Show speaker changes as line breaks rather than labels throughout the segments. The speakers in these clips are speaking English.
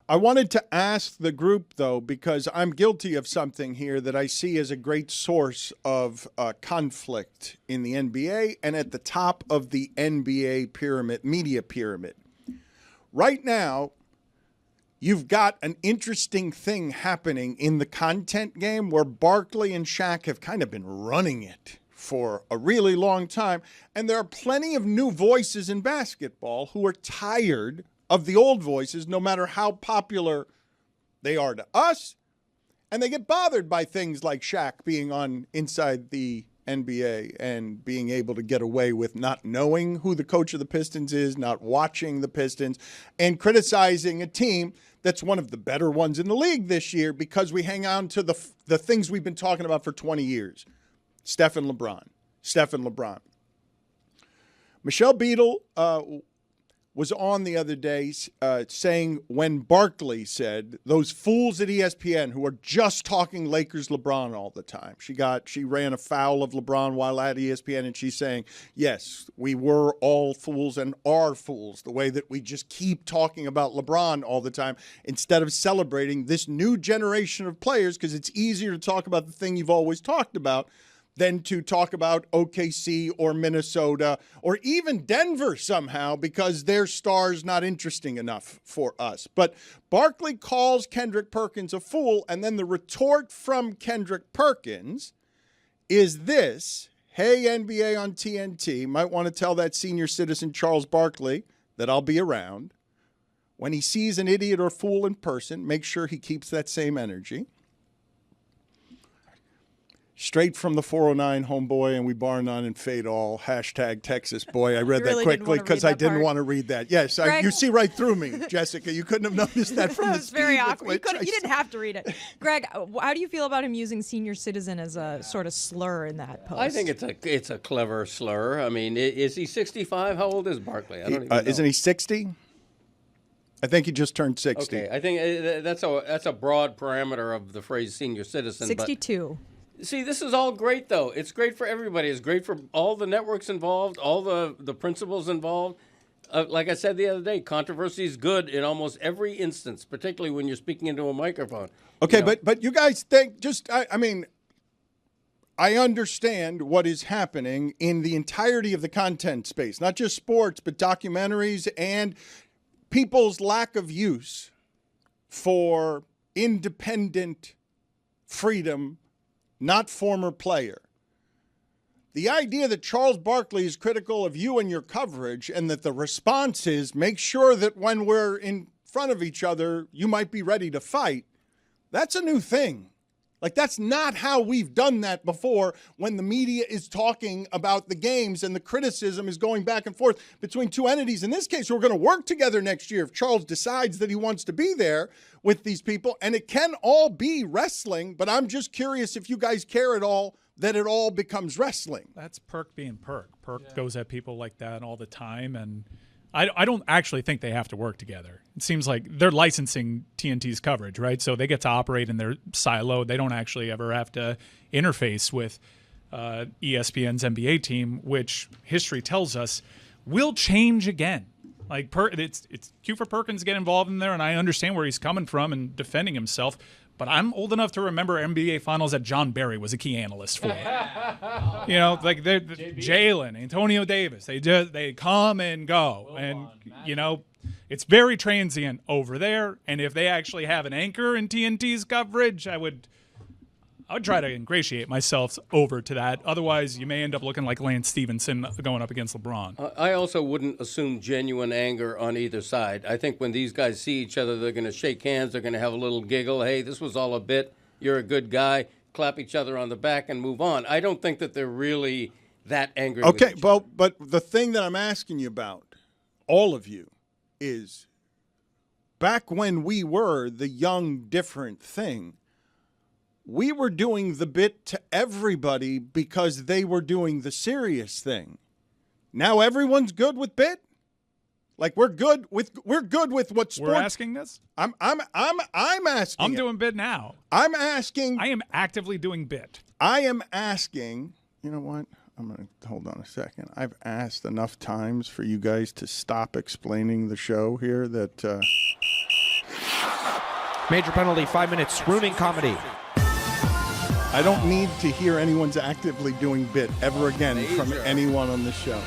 I wanted to ask the group, though, because I'm guilty of something here that I see as a great source of conflict in the NBA and at the top of the NBA pyramid, media pyramid. Right now, you've got an interesting thing happening in the content game where Barkley and Shaq have kind of been running it for a really long time. And there are plenty of new voices in basketball who are tired of the old voices, no matter how popular they are to us. And they get bothered by things like Shaq being on Inside the NBA and being able to get away with not knowing who the coach of the Pistons is, not watching the Pistons, and criticizing a team that's one of the better ones in the league this year because we hang on to the things we've been talking about for 20 years. Steph and LeBron. Michelle Beadle was on the other day saying when Barkley said, those fools at ESPN who are just talking Lakers LeBron all the time. She ran afoul of LeBron while at ESPN, and she's saying, yes, we were all fools and are fools, the way that we just keep talking about LeBron all the time instead of celebrating this new generation of players, because it's easier to talk about the thing you've always talked about than to talk about OKC or Minnesota or even Denver somehow because their star's not interesting enough for us. But Barkley calls Kendrick Perkins a fool, and then the retort from Kendrick Perkins is this: hey, NBA on TNT, might want to tell that senior citizen Charles Barkley that I'll be around. When he sees an idiot or fool in person, make sure he keeps that same energy. Straight from the 409 homeboy, and we bar none and fade all. Hashtag Texas boy. I read
really
that quickly because I didn't want to read that. Yes, you see right through me, Jessica. You couldn't have noticed that from
that
the
was
speed
very
with
awkward.
which
You didn't have to read it. Greg, how do you feel about him using senior citizen as a sort of slur in that post?
I think it's a clever slur. I mean, is he 65? How old is Barkley? I don't even know.
Isn't he 60? I think he just turned 60.
Okay, I think that's a broad parameter of the phrase senior citizen.
62.
See, this is all great, though. It's great for everybody. It's great for all the networks involved, all the principals involved. Like I said the other day, controversy is good in almost every instance, particularly when you're speaking into a microphone.
Okay, but you guys think I mean, I understand what is happening in the entirety of the content space, not just sports, but documentaries and people's lack of use for independent freedom, not former player. The idea that Charles Barkley is critical of you and your coverage and that the response is make sure that when we're in front of each other, you might be ready to fight, that's a new thing. Like, that's not how we've done that before when the media is talking about the games and the criticism is going back and forth between two entities. In this case, we're going to work together next year if Charles decides that he wants to be there with these people. And it can all be wrestling, but I'm just curious if you guys care at all that it all becomes wrestling.
That's Perk being Perk. Perk goes at people like that all the time, and I don't actually think they have to work together. It seems like they're licensing TNT's coverage, right? So they get to operate in their silo. They don't actually ever have to interface with ESPN's NBA team, which history tells us will change again. Like it's cute for Perkins to get involved in there, and I understand where he's coming from and defending himself. But I'm old enough to remember NBA Finals that John Barry was a key analyst for. You know, like Jalen, Antonio Davis, they come and go, and you know, it's very transient over there. And if they actually have an anchor in TNT's coverage, I would try to ingratiate myself over to that. Otherwise, you may end up looking like Lance Stevenson going up against LeBron.
I also wouldn't assume genuine anger on either side. I think when these guys see each other, they're going to shake hands. They're going to have a little giggle. Hey, this was all a bit. You're a good guy. Clap each other on the back and move on. I don't think that they're really that angry.
Okay, but the thing that I'm asking you about, all of you, is back when we were the young, different thing, we were doing the bit to everybody because they were doing the serious thing. Now everyone's good with bit. Like we're good with what sports.
We're asking this.
I'm asking.
I'm doing bit now.
I'm asking.
I am actively doing bit.
I am asking. You know what? I'm going to hold on a second. I've asked enough times for you guys to stop explaining the show here that.
Major penalty, 5 minutes, swooning comedy.
I don't need to hear anyone's actively doing bit ever again from anyone on the show.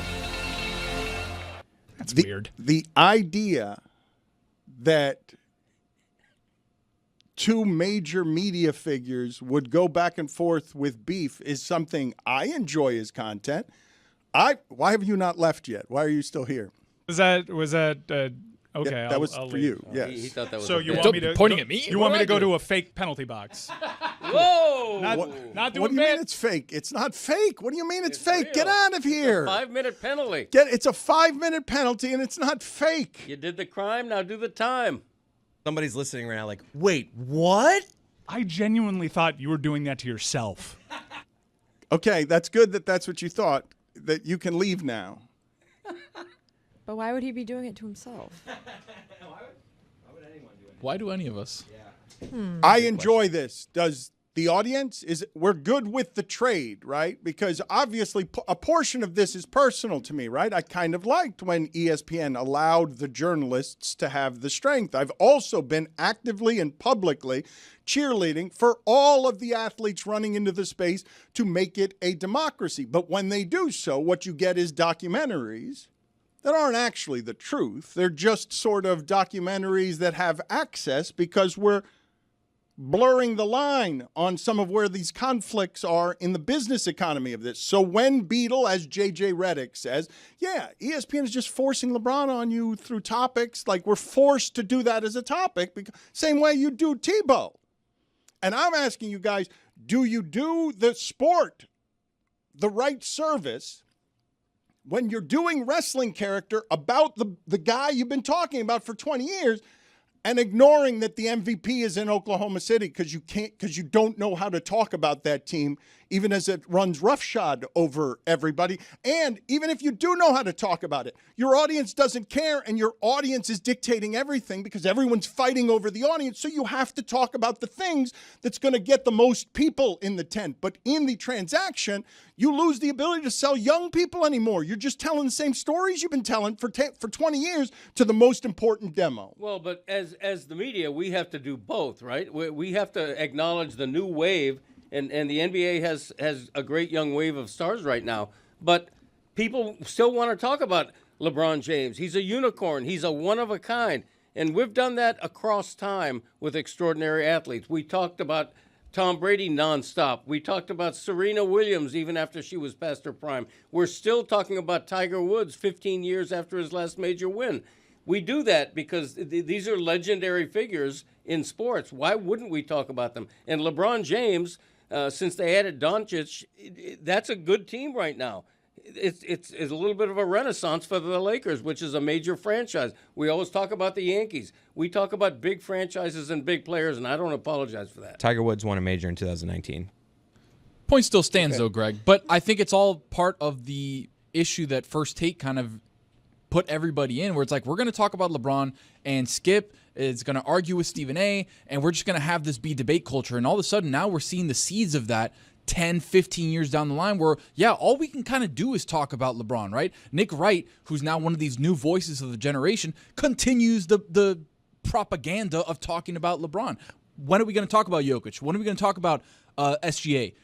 That's weird.
The idea that two major media figures would go back and forth with beef is something I enjoy as content. Why have you not left yet? Why are you still here?
Was that okay?
Yeah, that was
I'll
for
leave.
you. Yes.
He thought that was
So
a
you
bit.
want me to
Pointing at me?
You
What
want me
did
to
I
go
do?
to a fake penalty box?
Whoa!
Not doing
What do you
bit.
mean it's fake? It's not fake. What do you mean it's fake?
real.
Get out of here.
5-minute penalty.
It's a 5-minute penalty and it's not fake.
You did the crime, now do the time.
Somebody's listening right now like, wait, what?
I genuinely thought you were doing that to yourself.
Okay, that's good that that's what you thought. That you can leave now.
But why would he be doing it to himself?
Why do any of us?
I enjoy this. Does the audience? We're good with the trade, right? Because obviously a portion of this is personal to me, right? I kind of liked when ESPN allowed the journalists to have the strength. I've also been actively and publicly cheerleading for all of the athletes running into the space to make it a democracy. But when they do so, what you get is documentaries that aren't actually the truth. They're just sort of documentaries that have access because we're blurring the line on some of where these conflicts are in the business economy of this. So when Beadle, as JJ Redick says, yeah, ESPN is just forcing LeBron on you through topics, like we're forced to do that as a topic, because same way you do Tebow. And I'm asking you guys, do you do the sport the right service when you're doing wrestling character about the guy you've been talking about for 20 years and ignoring that the MVP is in Oklahoma City because you don't know how to talk about that team, even as it runs roughshod over everybody. And even if you do know how to talk about it, your audience doesn't care, and your audience is dictating everything because everyone's fighting over the audience. So you have to talk about the things that's going to get the most people in the tent. But in the transaction, you lose the ability to sell young people anymore. You're just telling the same stories you've been telling for 20 years to the most important demo.
Well, but as the media, we have to do both, right? We have to acknowledge the new wave, and the NBA has a great young wave of stars right now. But people still want to talk about LeBron James. He's a unicorn. He's a one-of-a-kind. And we've done that across time with extraordinary athletes. We talked about Tom Brady nonstop. We talked about Serena Williams even after she was past her prime. We're still talking about Tiger Woods 15 years after his last major win. We do that because these are legendary figures in sports. Why wouldn't we talk about them? And LeBron James, since they added Doncic, that's a good team right now. It's a little bit of a renaissance for the Lakers, which is a major franchise. We always talk about the Yankees. We talk about big franchises and big players, and I don't apologize for that.
Tiger Woods won a major in 2019.
Point still stands, though, Greg. But I think it's all part of the issue that First Take kind of put everybody in, where it's like, we're going to talk about LeBron, and Skip is going to argue with Stephen A., and we're just going to have this be debate culture. And all of a sudden, now we're seeing the seeds of that 10, 15 years down the line where, yeah, all we can kind of do is talk about LeBron, right? Nick Wright, who's now one of these new voices of the generation, continues the propaganda of talking about LeBron. When are we going to talk about Jokic? When are we going to talk about SGA?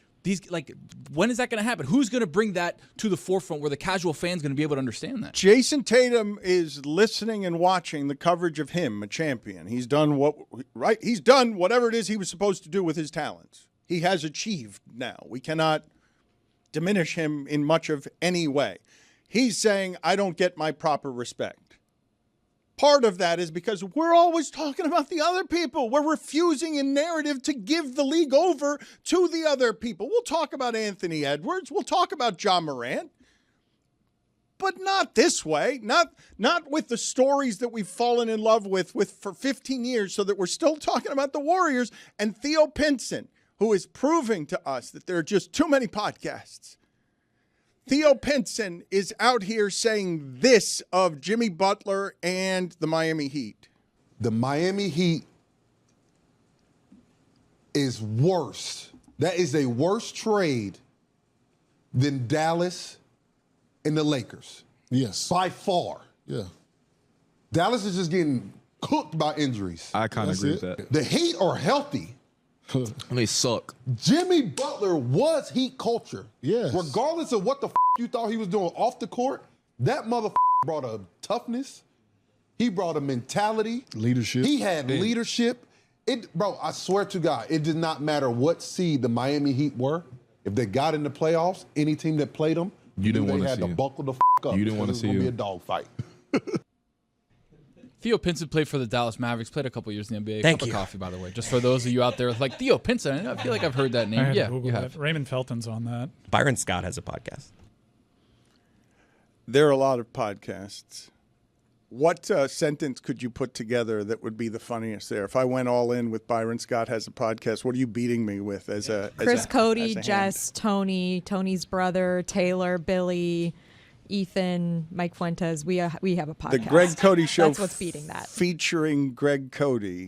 When is that going to happen? Who's going to bring that to the forefront where the casual fan's going to be able to understand that?
Jason Tatum is listening and watching the coverage of him, a champion. He's done He's done whatever it is he was supposed to do with his talents. He has achieved now. We cannot diminish him in much of any way. He's saying, I don't get my proper respect. Part of that is because we're always talking about the other people. We're refusing in narrative to give the league over to the other people. We'll talk about Anthony Edwards. We'll talk about John Morant. But not this way. Not with the stories that we've fallen in love with for 15 years, so that we're still talking about the Warriors and Theo Pinson, who is proving to us that there are just too many podcasts. Theo Pinson is out here saying this of Jimmy Butler and the Miami Heat.
The Miami Heat is worse. That is a worse trade than Dallas and the Lakers.
Yes.
By far.
Yeah.
Dallas is just getting cooked by injuries.
I kind of
That's
agree
it.
with that.
The Heat are healthy.
They suck.
Jimmy Butler was Heat culture.
Yes.
Regardless of what the you thought he was doing off the court, that brought a toughness. He brought a mentality.
Leadership.
He had leadership. Bro, I swear to God, it did not matter what seed the Miami Heat were. If they got in the playoffs, any team that played them,
You didn't
they
want to
had
see
to
him.
buckle the up.
You didn't want to see
It was
him.
going to be a dogfight.
Theo Pinson played for the Dallas Mavericks, played a couple years in the NBA.
Thank
Cup
you.
of coffee, by the way. Just for those of you out there like, Theo Pinson, I feel like I've heard that
I
name.
had to
Yeah,
Google
you
that.
have.
Raymond Felton's on that.
Byron Scott has a podcast.
There are a lot of podcasts. What sentence could you put together that would be the funniest there? If I went all in with Byron Scott has a podcast, what are you beating me with as a
Chris, Cody,
as a
Jess, Tony, Tony's brother, Taylor, Billy, Ethan, Mike Fuentes. We have a podcast.
The Greg Cody Show
That's what's beating that.
featuring Greg Cody